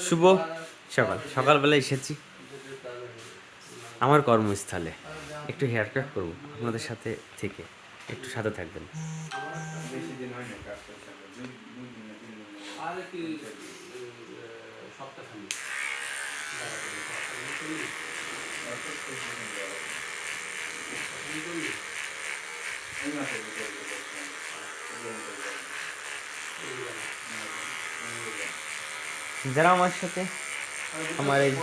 শুভ সকাল। সকালবেলা এসেছি আমার কর্মস্থলে, একটু হেয়ার কাট করবো। আপনাদের সাথে থেকে একটু সাথে থাকবেন। যারা আমার সাথে আমার এই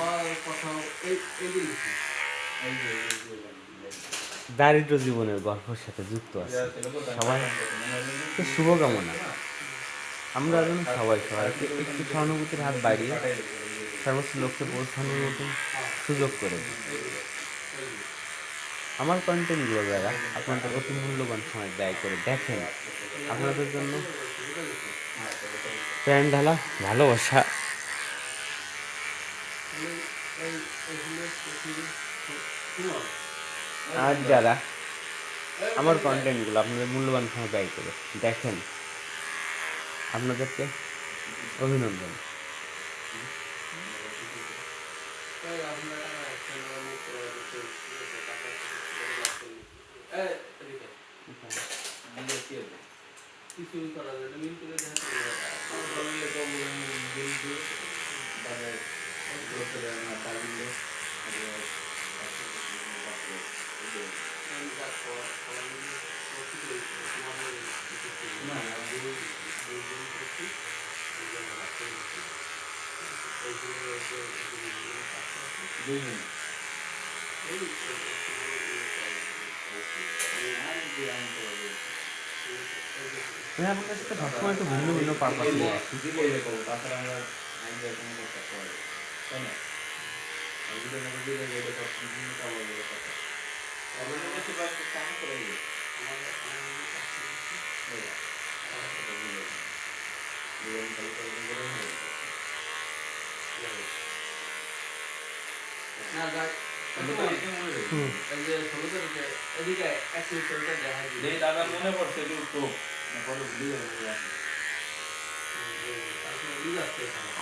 দারিদ্র জীবনের গল্পের সাথে যুক্ত আছে, সবাইকে শুভকামনা। আমরা যেন সবাই সবাইকে একটু সহানুভূতির হাত বাড়িয়ে সর্বোচ্চ লক্ষ্যে পৌঁছানোর মতন সুযোগ করে দিই। আমার কন্টেন্টগুলো দ্বারা আপনাদের অতি মূল্যবান সময় ব্যয় করে দেখেন, আপনাদের জন্য প্রাণ ঢালা ভালোবাসা। আর যারা আমার কন্টেন্টগুলো আপনাদের মূল্যবান সময় ব্যয় করে দেখেন, আপনাদেরকে অভিনন্দন। কিছুই করা যায় না, মিল করে দেখা আমি আপনার সাথে সবসময় একটু ভিন্ন ভিন্ন পারপাস নিয়ে আসি।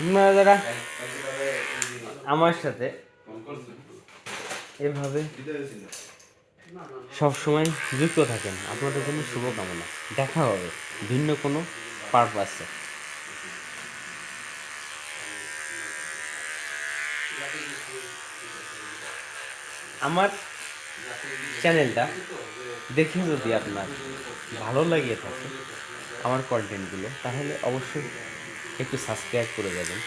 আপনারা যারা আমার সাথে এভাবে সবসময় যুক্ত থাকেন, আপনাদের জন্য শুভকামনা। দেখা হবে ভিন্ন কোনো পারপাসে। আমার চ্যানেলটা দেখে যদি আপনার ভালো লাগিয়ে থাকে আমার কন্টেন্টগুলো, তাহলে অবশ্যই একটু সাবস্ক্রাইব করে যাবেন।